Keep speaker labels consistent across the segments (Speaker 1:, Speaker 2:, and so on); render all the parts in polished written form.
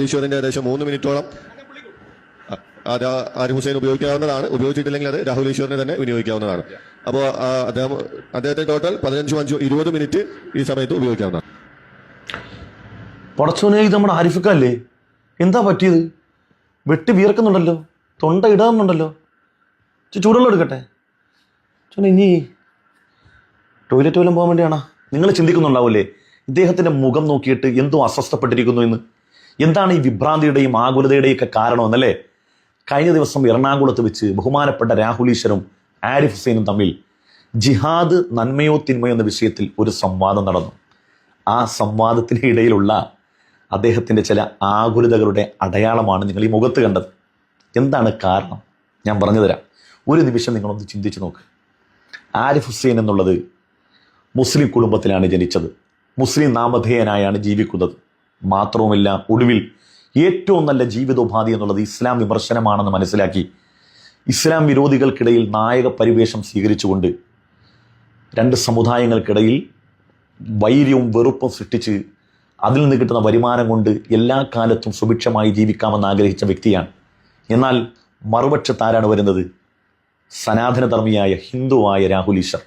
Speaker 1: ഈശ്വറിന്റെ ഏകദേശം 3 മിനിറ്റോളം ആരിഫ് ഹുസൈൻ ഉപയോഗിക്കാവുന്നതാണ്. ഉപയോഗിച്ചിട്ടില്ലെങ്കിൽ അത് രാഹുൽ ഈശ്വറിനെ തന്നെ വിനിയോഗിക്കാവുന്നതാണ്. അപ്പോൾ അദ്ദേഹത്തെ ടോട്ടൽ 15-20 മിനിറ്റ് ഈ സമയത്ത് ഉപയോഗിക്കാവുന്നതാണ്.
Speaker 2: പടച്ചോനെ, ഇത് നമ്മുടെ ആരിഫക്കല്ലേ? എന്താ പറ്റിയത്? വെട്ടി വീർക്കുന്നുണ്ടല്ലോ, തൊണ്ട ഇടാറുണ്ടല്ലോ. ചൂടുവെള്ളം എടുക്കട്ടെ ചോനെ. ഇനി ടോയ്ലറ്റ് വല്ലതും പോകാൻ വേണ്ടിയാണോ? നിങ്ങൾ ചിന്തിക്കുന്നുണ്ടാവില്ലേ ഇദ്ദേഹത്തിൻ്റെ മുഖം നോക്കിയിട്ട് എന്തോ അസ്വസ്ഥപ്പെട്ടിരിക്കുന്നു എന്ന്. എന്താണ് ഈ വിഭ്രാന്തിയുടെയും ആകുലതയുടെയും ഒക്കെ കാരണമെന്നല്ലേ? കഴിഞ്ഞ ദിവസം എറണാകുളത്ത് വെച്ച് ബഹുമാനപ്പെട്ട രാഹുൽ ഈശ്വറും ആരിഫ് ഹുസൈനും തമ്മിൽ ജിഹാദ് നന്മയോ തിന്മയോ എന്ന വിഷയത്തിൽ ഒരു സംവാദം നടന്നു. ആ സംവാദത്തിന് ഇടയിലുള്ള അദ്ദേഹത്തിൻ്റെ ചില ആകുലതകളുടെ അടയാളമാണ് നിങ്ങൾ ഈ മുഖത്ത് കണ്ടത്. എന്താണ് കാരണം? ഞാൻ പറഞ്ഞു തരാം. ഒരു നിമിഷം നിങ്ങളൊന്ന് ചിന്തിച്ച് നോക്ക്. ആരിഫ് ഹുസൈൻ എന്നുള്ളത് മുസ്ലിം കുടുംബത്തിലാണ് ജനിച്ചത്. മുസ്ലിം നാമധേയനായാണ് ജീവിക്കുന്നത്. മാത്രവുമല്ല, ഒടുവിൽ ഏറ്റവും നല്ല ജീവിതോപാധി എന്നുള്ളത് ഇസ്ലാം വിമർശനമാണെന്ന് മനസ്സിലാക്കി ഇസ്ലാം വിരോധികൾക്കിടയിൽ നായക പരിവേഷം സ്വീകരിച്ചുകൊണ്ട് രണ്ട് സമുദായങ്ങൾക്കിടയിൽ വൈര്യവും വെറുപ്പും സൃഷ്ടിച്ച് അതിൽ നിന്ന് കിട്ടുന്ന വരുമാനം കൊണ്ട് എല്ലാ കാലത്തും സുഭിക്ഷമായി ജീവിക്കാമെന്ന് ആഗ്രഹിച്ച വ്യക്തിയാണ്. എന്നാൽ മറുപക്ഷത്ത് ആരാണ് വരുന്നത്? സനാതനധർമ്മിയായ ഹിന്ദുവായ രാഹുൽ ഈശ്വർ.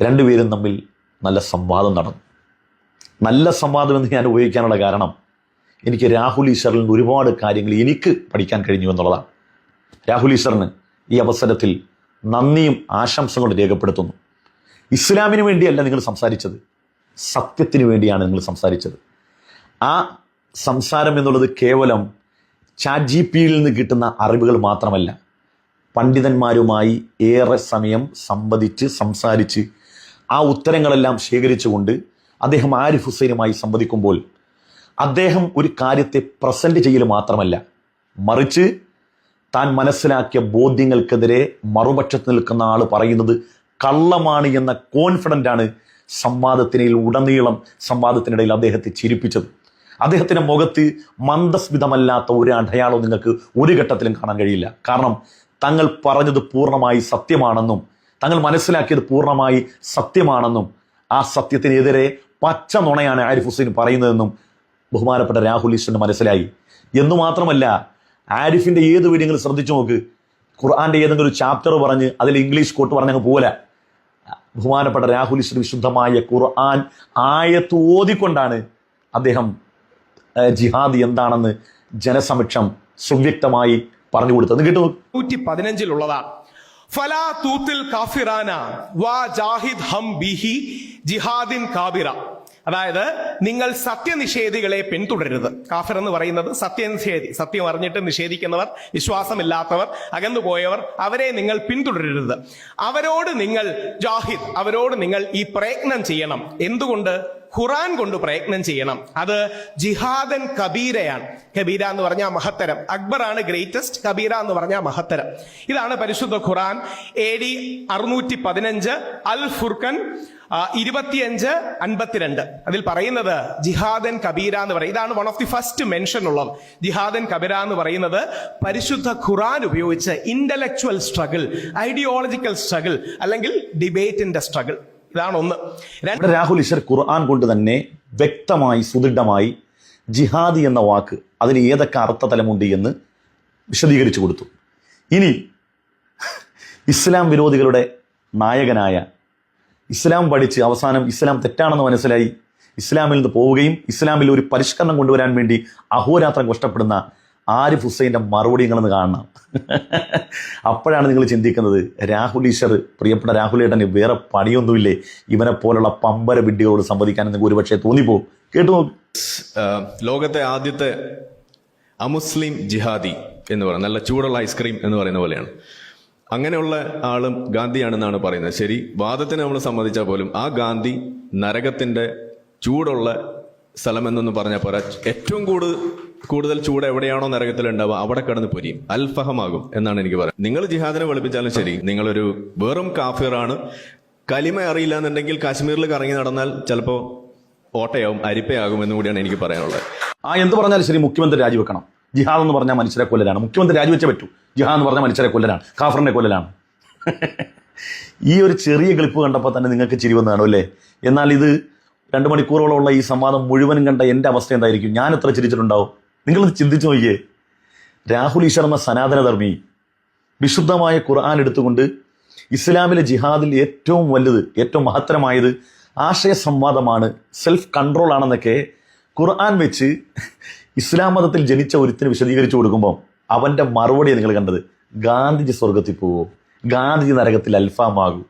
Speaker 2: രണ്ടുപേരും തമ്മിൽ നല്ല സംവാദം നടന്നു. നല്ല സംവാദം എന്ന് ഞാൻ ഉപയോഗിക്കാനുള്ള കാരണം എനിക്ക് രാഹുൽ ഈശ്വറിൽ നിന്ന് ഒരുപാട് കാര്യങ്ങൾ എനിക്ക് പഠിക്കാൻ കഴിഞ്ഞു എന്നുള്ളതാണ്. രാഹുൽ ഈശ്വറിന് ഈ അവസരത്തിൽ നന്ദിയും ആശംസകളും രേഖപ്പെടുത്തുന്നു. ഇസ്ലാമിന് വേണ്ടിയല്ല നിങ്ങൾ സംസാരിച്ചത്, സത്യത്തിന് വേണ്ടിയാണ് നിങ്ങൾ സംസാരിച്ചത്. ആ സംസാരം എന്നുള്ളത് കേവലം ChatGPTയിൽ നിന്ന് കിട്ടുന്ന അറിവുകൾ മാത്രമല്ല, പണ്ഡിതന്മാരുമായി ഏറെ സമയം സംസാരിച്ച് ആ ഉത്തരങ്ങളെല്ലാം ശേഖരിച്ചുകൊണ്ട് അദ്ദേഹം ആരിഫ് ഹുസൈനുമായി സംവദിക്കുമ്പോൾ അദ്ദേഹം ഒരു കാര്യത്തെ പ്രസന്റ് ചെയ്യൽ മാത്രമല്ല, മറിച്ച് താൻ മനസ്സിലാക്കിയ ബോധ്യങ്ങൾക്കെതിരെ മറുപക്ഷത്ത് നിൽക്കുന്ന ആൾ പറയുന്നത് കള്ളമാണ് എന്ന കോൺഫിഡൻ്റാണ് സംവാദത്തിനിടയിൽ അദ്ദേഹത്തെ ചിരിപ്പിച്ചത്. അദ്ദേഹത്തിൻ്റെ മുഖത്ത് മന്ദസ്മിതമല്ലാത്ത ഒരു അടയാളവും നിങ്ങൾക്ക് ഒരു ഘട്ടത്തിലും കാണാൻ കഴിയില്ല. കാരണം തങ്ങൾ പറഞ്ഞത് പൂർണ്ണമായി സത്യമാണെന്നും തങ്ങൾ മനസ്സിലാക്കിയത് പൂർണ്ണമായി സത്യമാണെന്നും ആ സത്യത്തിനെതിരെ പച്ച നുണയാണ് ആരിഫ് ഹുസൈൻ പറയുന്നതെന്നും ബഹുമാനപ്പെട്ട രാഹുൽ ഈശ്വറിന് മനസ്സിലായി. എന്നു മാത്രമല്ല, ആരിഫിൻ്റെ ഏത് വീഡിയോ നിങ്ങൾ ശ്രദ്ധിച്ചു നോക്ക്. ഖുർആന്റെ ഏതെങ്കിലും ഒരു ചാപ്റ്റർ പറഞ്ഞ് അതിൽ ഇംഗ്ലീഷ് കോട്ട് പറഞ്ഞങ്ങ് പോലെ ബഹുമാനപ്പെട്ട രാഹുൽ ഈശ്വർ വിശുദ്ധമായ ഖുർആൻ ആയത്ത് ഓതിക്കൊണ്ടാണ് അദ്ദേഹം ജിഹാദ് എന്താണെന്ന് ജനസമക്ഷം സുവ്യക്തമായി പറഞ്ഞു കൊടുത്തത്. കിട്ടും
Speaker 3: 115 ഫലാ തൂത്തിൽ കാഫിറാന വാ ജാഹിദ് ഹം ബിഹി ജിഹാദിൻ കാബിറ. അതായത് നിങ്ങൾ സത്യനിഷേധികളെ പിന്തുടരരുത്. കാഫിർ എന്ന് പറയുന്നത് സത്യനിഷേധി, സത്യം അറിഞ്ഞിട്ട് നിഷേധിക്കുന്നവർ, വിശ്വാസമില്ലാത്തവർ, അകന്നുപോയവർ, അവരെ നിങ്ങൾ പിന്തുടരരുത്. അവരോട് നിങ്ങൾ ഈ പ്രയത്നം ചെയ്യണം. എന്തുകൊണ്ട്? ഖുറാൻ കൊണ്ട് പ്രയത്നം ചെയ്യണം. അത് ജിഹാദൻ കബീരയാണ്. കബീര എന്ന് പറഞ്ഞാൽ മഹത്തരം. അക്ബറാണ് ഗ്രേറ്റസ്റ്റ്, കബീര എന്ന് പറഞ്ഞാൽ മഹത്തരം. ഇതാണ് പരിശുദ്ധ ഖുറാൻ. AD 615 അൽ ഫുർഖൻ 25:52 അതിൽ പറയുന്നത് ജിഹാദൻ കബീര എന്ന് പറയും. ഇതാണ് one of the first mention ഉള്ളത്. ജിഹാദൻ കബീര എന്ന് പറയുന്നത് പരിശുദ്ധ ഖുറാൻ ഉപയോഗിച്ച് ഇന്റലക്ച്വൽ സ്ട്രഗിൾ, ഐഡിയോളജിക്കൽ സ്ട്രഗിൾ അല്ലെങ്കിൽ ഡിബേറ്റിന്റെ സ്ട്രഗിൾ. ഇതാണ് ഒന്ന്.
Speaker 2: രാഹുൽ ഈശ്വർ ഖുർആൻ കൊണ്ട് തന്നെ വ്യക്തമായി സുദൃഢമായി ജിഹാദി എന്ന വാക്ക് അതിന് ഏതൊക്കെ അർത്ഥതലമുണ്ട് എന്ന് വിശദീകരിച്ചു കൊടുത്തു. ഇനി ഇസ്ലാം വിരോധികളുടെ നായകനായ, ഇസ്ലാം പഠിച്ച് അവസാനം ഇസ്ലാം തെറ്റാണെന്ന് മനസ്സിലായി ഇസ്ലാമിൽ നിന്ന് പോവുകയും ഇസ്ലാമിൽ ഒരു പരിഷ്കരണം കൊണ്ടുവരാൻ വേണ്ടി അഹോരാത്രം കഷ്ടപ്പെടുന്ന ആരിഫ് ഹുസൈൻ്റെ മറുപടി നിങ്ങളെന്ന് കാണണം. അപ്പോഴാണ് നിങ്ങൾ ചിന്തിക്കുന്നത്, രാഹുൽ ഈശ്വർ, പ്രിയപ്പെട്ട രാഹുൽ ഏട്ടന് വേറെ പണിയൊന്നുമില്ലേ ഇവനെ പോലുള്ള പമ്പര വിഡ്ഢികളോട് സംവദിക്കാൻ നിങ്ങൾക്ക് ഒരുപക്ഷെ തോന്നിപ്പോകും. കേട്ടു നോക്ക്.
Speaker 4: ലോകത്തെ ആദ്യത്തെ അമുസ്ലിം ജിഹാദി എന്ന് പറയുന്നത് നല്ല ചൂടുള്ള ഐസ്ക്രീം എന്ന് പറയുന്ന പോലെയാണ്. അങ്ങനെയുള്ള ആളും ഗാന്ധിയാണെന്നാണ് പറയുന്നത്. ശരി, വാദത്തിന് നമ്മൾ സമ്മതിച്ചാൽ പോലും ആ ഗാന്ധി നരകത്തിന്റെ ചൂടുള്ള സ്ഥലം എന്നൊന്നും പറഞ്ഞാൽ പോരാ, ഏറ്റവും കൂടുതൽ ചൂട് എവിടെയാണോ നരകത്തിൽ ഉണ്ടാവുക അവിടെ കിടന്ന് പൊരിയും, അൽഫഹമാകും എന്നാണ് എനിക്ക് പറയുന്നത്. നിങ്ങൾ ജിഹാദിനെ വെളുപ്പിച്ചാലും ശരി, നിങ്ങളൊരു വെറും കാഫിറാണ്. കലിമ അറിയില്ല എന്നുണ്ടെങ്കിൽ കാശ്മീരിൽ കറങ്ങി നടന്നാൽ ചിലപ്പോൾ ഓട്ടയാവും, അരിപ്പയാകും എന്ന് കൂടിയാണ് എനിക്ക് പറയാനുള്ളത്.
Speaker 2: എന്ത് പറഞ്ഞാലും ശരി, മുഖ്യമന്ത്രി രാജിവെക്കണം. ജിഹാദ് എന്ന് പറഞ്ഞാൽ മനുഷ്യരെ കൊല്ലലാണ്. മുഖ്യമന്ത്രി രാജിവെച്ചേ പറ്റൂ. ജിഹാദ് എന്ന് പറഞ്ഞാൽ മനുഷ്യരെ കൊല്ലലാണ്, കാഫറിനെ കൊല്ലലാണ്. ഈ ഒരു ചെറിയ ക്ലിപ്പ് കണ്ടപ്പോൾ തന്നെ നിങ്ങൾക്ക് ചിരി വന്നതാണോ അല്ലേ? എന്നാൽ ഇത് 2 മണിക്കൂറോളമുള്ള ഈ സംവാദം മുഴുവനും കണ്ട എൻ്റെ അവസ്ഥ എന്തായിരിക്കും? ഞാൻ എത്ര ചിരിച്ചിട്ടുണ്ടാവും? നിങ്ങളത് ചിന്തിച്ചു നോക്കിയേ. രാഹുൽ ഈശ്വർ എന്ന സനാതനധർമ്മി വിശുദ്ധമായ ഖുർആൻ എടുത്തുകൊണ്ട് ഇസ്ലാമിലെ ജിഹാദിൽ ഏറ്റവും വലുത്, ഏറ്റവും മഹത്തരമായത് ആശയ സംവാദമാണ്, സെൽഫ് കൺട്രോൾ ആണെന്നൊക്കെ ഖുർആൻ വെച്ച് ഇസ്ലാം മതത്തിൽ ജനിച്ച ഒരുത്തിന് വിശദീകരിച്ചു കൊടുക്കുമ്പോൾ അവൻ്റെ മറുപടി നിങ്ങൾ കണ്ടത്, ഗാന്ധിജി സ്വർഗത്തിൽ പോവോ, ഗാന്ധിജി നരകത്തിൽ അൽഫാമാകൂ,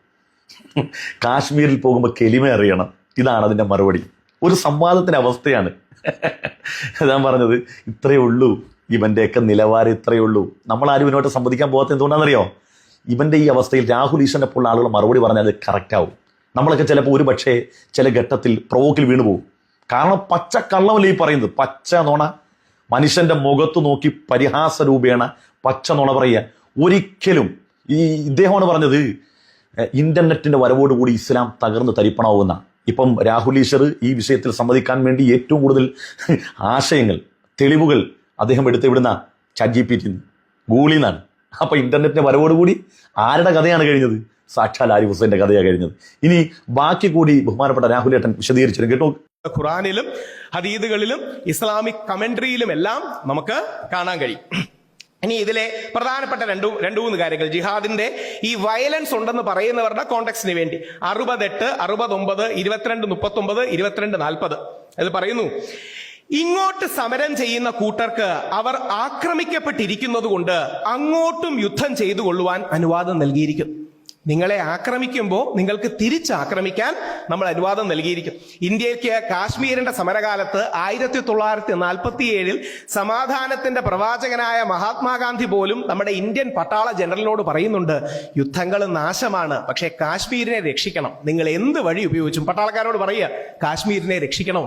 Speaker 2: കാശ്മീരിൽ പോകുമ്പോൾ കെലിമ അറിയണം. ഇതാണ് അതിൻ്റെ മറുപടി. ഒരു സംവാദത്തിൻ്റെ അവസ്ഥയാണ്. ഞാൻ പറഞ്ഞത് ഇത്രയേ ഉള്ളൂ, ഇവൻ്റെയൊക്കെ നിലവാരം ഇത്രയേ ഉള്ളൂ. നമ്മളാരും ഇവനോട്ട് സംവദിക്കാൻ പോകാത്ത എന്തുകൊണ്ടാണെന്നറിയോ? ഇവൻ്റെ ഈ അവസ്ഥയിൽ രാഹുൽ ഈശ്വറിനെ പോലുള്ള ആളുകൾ മറുപടി പറഞ്ഞാൽ അത് കറക്റ്റാവും. നമ്മളൊക്കെ ചിലപ്പോൾ ഒരു പക്ഷേ ചില ഘട്ടത്തിൽ പ്രൊവോക്കിൽ വീണു പോകും. കാരണം പച്ച കള്ളമല്ലേ ഈ പറയുന്നത്, പച്ച നുണ. മനുഷ്യൻ്റെ മുഖത്ത് നോക്കി പരിഹാസ രൂപേണ പച്ച നുണ പറയുക. ഒരിക്കലും ഇദ്ദേഹമാണ് പറഞ്ഞത് ഇന്റർനെറ്റിന്റെ വരവോടുകൂടി ഇസ്ലാം തകർന്ന് തരിപ്പണാവുന്ന. ഇപ്പം രാഹുൽ ഈശ്വർ ഈ വിഷയത്തിൽ സമ്മതിക്കാൻ വേണ്ടി ഏറ്റവും കൂടുതൽ ആശയങ്ങൾ, തെളിവുകൾ അദ്ദേഹം എടുത്തിവിടുന്ന ChatGPT, ഗൂഗിളിൽ നിന്നാണ്. അപ്പൊ ഇന്റർനെറ്റിന്റെ വരവോടുകൂടി ആരുടെ കഥയാണ് കഴിഞ്ഞത്? സാക്ഷാൽ ആരിഫ് ഹുസൈന്റെ കഥയാണ് കഴിഞ്ഞത്. ഇനി ബാക്കി കൂടി ബഹുമാനപ്പെട്ട രാഹുൽ ഏട്ടൻ വിശദീകരിച്ചു കേട്ടോ.
Speaker 3: ഖുറാനിലും ഹദീദുകളിലും ഇസ്ലാമിക് കമന്ററിയിലും എല്ലാം നമുക്ക് കാണാൻ കഴിയും. ഇനി ഇതിലെ പ്രധാനപ്പെട്ട രണ്ടു മൂന്ന് കാര്യങ്ങൾ, ജിഹാദിന്റെ ഈ വയലൻസ് ഉണ്ടെന്ന് പറയുന്നവരുടെ കോണ്ടെക്സ്റ്റിന് വേണ്ടി 68, 69, 22, 39, 22, 40 അത് പറയുന്നു. ഇങ്ങോട്ട് സമരം ചെയ്യുന്ന കൂട്ടർക്ക് അവർ ആക്രമിക്കപ്പെട്ടിരിക്കുന്നത് കൊണ്ട് അങ്ങോട്ടും യുദ്ധം ചെയ്തു കൊള്ളുവാൻ അനുവാദം നൽകിയിരിക്കും. നിങ്ങളെ ആക്രമിക്കുമ്പോൾ നിങ്ങൾക്ക് തിരിച്ചാക്രമിക്കാൻ നമ്മൾ അനുവാദം നൽകിയിരിക്കും. ഇന്ത്യക്ക് കാശ്മീരിന്റെ സമരകാലത്ത് 1947 സമാധാനത്തിന്റെ പ്രവാചകനായ മഹാത്മാഗാന്ധി പോലും നമ്മുടെ ഇന്ത്യൻ പട്ടാള ജനറലിനോട് പറയുന്നുണ്ട്, യുദ്ധങ്ങൾ നാശമാണ്, പക്ഷേ കാശ്മീരിനെ രക്ഷിക്കണം. നിങ്ങൾ എന്ത് വഴി ഉപയോഗിച്ചും പട്ടാളക്കാരോട് പറയുക, കാശ്മീരിനെ രക്ഷിക്കണം.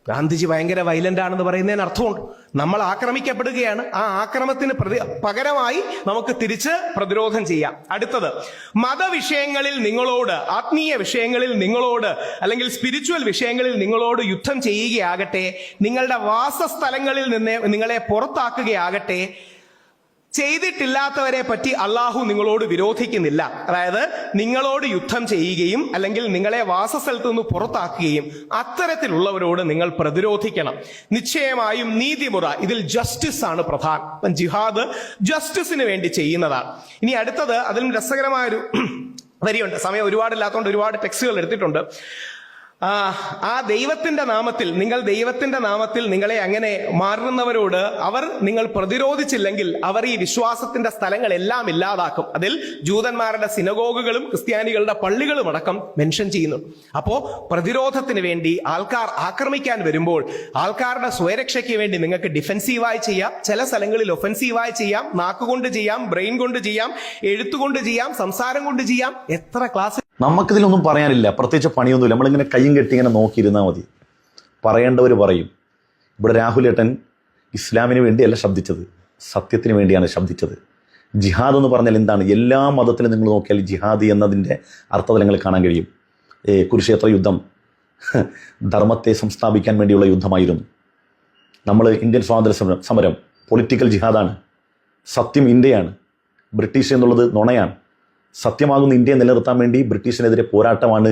Speaker 3: ഗാന്ധിജി ഭയങ്കര വയലന്റ് ആണെന്ന് പറയുന്നതിന് അർത്ഥമുണ്ട്. നമ്മൾ ആക്രമിക്കപ്പെടുകയാണ്, ആ ആക്രമണത്തിന് പകരമായി നമുക്ക് തിരിച്ച് പ്രതിരോധം ചെയ്യാം. അടുത്തത്, മതവിഷയങ്ങളിൽ നിങ്ങളോട്, ആത്മീയ വിഷയങ്ങളിൽ നിങ്ങളോട്, അല്ലെങ്കിൽ സ്പിരിച്വൽ വിഷയങ്ങളിൽ നിങ്ങളോട് യുദ്ധം ചെയ്യുകയാകട്ടെ, നിങ്ങളുടെ വാസസ്ഥലങ്ങളിൽ നിന്ന് നിങ്ങളെ പുറത്താക്കുകയാകട്ടെ, ചെയ്തിട്ടില്ലാത്തവരെ പറ്റി അള്ളാഹു നിങ്ങളോട് വിരോധിക്കുന്നില്ല. അതായത് നിങ്ങളോട് യുദ്ധം ചെയ്യുകയും അല്ലെങ്കിൽ നിങ്ങളെ വാസസ്ഥലത്ത് നിന്ന് പുറത്താക്കുകയും അത്തരത്തിലുള്ളവരോട് നിങ്ങൾ പ്രതിരോധിക്കണം. നിശ്ചയമായും നീതിമുറ, ഇതിൽ ജസ്റ്റിസ് ആണ് പ്രധാനം. ജിഹാദ് ജസ്റ്റിസിന് വേണ്ടി ചെയ്യുന്നതാണ്. ഇനി അടുത്തത്, അതിലും രസകരമായൊരു വരിയുണ്ട്. സമയം ഒരുപാടില്ലാത്തതുകൊണ്ട് ഒരുപാട് ടെക്സ്റ്റുകൾ എടുത്തിട്ടുണ്ട്. ആ ദൈവത്തിന്റെ നാമത്തിൽ, നിങ്ങൾ ദൈവത്തിന്റെ നാമത്തിൽ നിങ്ങളെ അങ്ങനെ മാറുന്നവരോട് നിങ്ങൾ പ്രതിരോധിച്ചില്ലെങ്കിൽ അവർ ഈ വിശ്വാസത്തിന്റെ സ്ഥലങ്ങളെല്ലാം ഇല്ലാതാക്കും. അതിൽ ജൂതന്മാരുടെ സിനഗോഗുകളും ക്രിസ്ത്യാനികളുടെ പള്ളികളും അടക്കം മെൻഷൻ ചെയ്യുന്നു. അപ്പോ പ്രതിരോധത്തിന് വേണ്ടി ആൾക്കാർ ആക്രമിക്കാൻ വരുമ്പോൾ ആൾക്കാരുടെ സ്വയരക്ഷയ്ക്ക് വേണ്ടി നിങ്ങൾക്ക് ഡിഫെൻസീവായി ചെയ്യാം, ചില സ്ഥലങ്ങളിൽ ഒഫെൻസീവായി ചെയ്യാം, നാക്കുകൊണ്ട് ചെയ്യാം, ബ്രെയിൻ കൊണ്ട് ചെയ്യാം, എഴുത്തുകൊണ്ട് ചെയ്യാം, സംസാരം കൊണ്ട് ചെയ്യാം. എത്ര ക്ലാസ്
Speaker 2: നമുക്കിതിലൊന്നും പറയാനില്ല, പ്രത്യേകിച്ച് പണിയൊന്നുമില്ല. നമ്മളിങ്ങനെ കയ്യും കെട്ടി ഇങ്ങനെ നോക്കിയിരുന്നാൽ മതി. പറയേണ്ടവർ പറയും. ഇവിടെ രാഹുൽ ഏട്ടൻ ഇസ്ലാമിന് വേണ്ടിയല്ല ശബ്ദിച്ചത്, സത്യത്തിന് വേണ്ടിയാണ് ശബ്ദിച്ചത്. ജിഹാദ് എന്ന് പറഞ്ഞാൽ എന്താണ്? എല്ലാ മതത്തിലും നിങ്ങൾ നോക്കിയാൽ ജിഹാദ് എന്നതിൻ്റെ അർത്ഥതലങ്ങൾ കാണാൻ കഴിയും. കുരുക്ഷേത്ര യുദ്ധം ധർമ്മത്തെ സംസ്ഥാപിക്കാൻ വേണ്ടിയുള്ള യുദ്ധമായിരുന്നു. നമ്മൾ ഇന്ത്യൻ സ്വാതന്ത്ര്യ സമരം പൊളിറ്റിക്കൽ ജിഹാദാണ്. സത്യം ഇന്ത്യയാണ്, ബ്രിട്ടീഷ് എന്നുള്ളത് നുണയാണ്. സത്യമാകുന്ന ഇന്ത്യയെ നിലനിർത്താൻ വേണ്ടി ബ്രിട്ടീഷിനെതിരെ പോരാട്ടമാണ്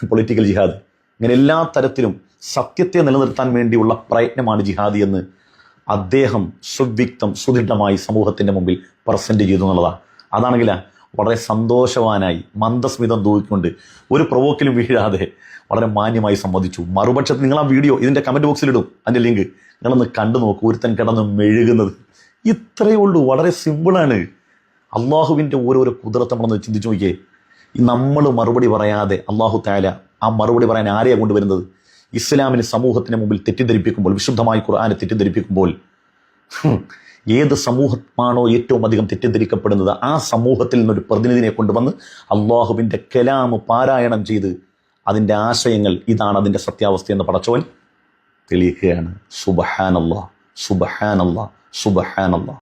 Speaker 2: പൊളിറ്റിക്കൽ ജിഹാദ്. ഇങ്ങനെ എല്ലാ തരത്തിലും സത്യത്തെ നിലനിർത്താൻ വേണ്ടിയുള്ള പ്രയത്നമാണ് ജിഹാദി എന്ന് അദ്ദേഹം സുവ്യക്തം സുദൃഢമായി സമൂഹത്തിൻ്റെ മുമ്പിൽ പ്രസന്റ് ചെയ്തു എന്നുള്ളതാണ്. അതാണെങ്കിൽ വളരെ സന്തോഷവാനായി മന്ദസ്മിതം തൂക്കിക്കൊണ്ട് ഒരു പ്രൊവോക്കിലും വീഴാതെ വളരെ മാന്യമായി സംവദിച്ചു. മറുപക്ഷത്ത് നിങ്ങൾ ആ വീഡിയോ ഇതിൻ്റെ കമൻറ്റ് ബോക്സിലിടും, അതിൻ്റെ ലിങ്ക് നിങ്ങളൊന്ന് കണ്ടു നോക്കൂ. ഒരുത്തൻ കിടന്ന് മെഴുകുന്നത് ഇത്രയേ ഉള്ളൂ, വളരെ സിമ്പിളാണ്. അള്ളാഹുവിൻ്റെ ഓരോരോ കുതിരത്ത് നമ്മളൊന്ന് ചിന്തിച്ചു നോക്കിയേ. നമ്മൾ മറുപടി പറയാതെ അള്ളാഹു തആല ആ മറുപടി പറയാൻ ആരെയാണ് കൊണ്ടുവരുന്നത്? ഇസ്ലാമിന് സമൂഹത്തിന് മുമ്പിൽ തെറ്റിദ്ധരിപ്പിക്കുമ്പോൾ, വിശുദ്ധമായി ഖുർആനെ തെറ്റിദ്ധരിപ്പിക്കുമ്പോൾ, ഏത് സമൂഹമാണോ ഏറ്റവും അധികം തെറ്റിദ്ധരിക്കപ്പെടുന്നത് ആ സമൂഹത്തിൽ നിന്നൊരു പ്രതിനിധിയെ കൊണ്ടുവന്ന് അള്ളാഹുവിൻ്റെ കലാമ് പാരായണം ചെയ്ത് അതിൻ്റെ ആശയങ്ങൾ ഇതാണ് അതിൻ്റെ സത്യാവസ്ഥ എന്ന് പടച്ചവൻ തെളിയിക്കുകയാണ്. സുബ്ഹാനല്ലാഹ്, സുബ്ഹാനല്ലാഹ്, സുബ്ഹാനല്ലാഹ്.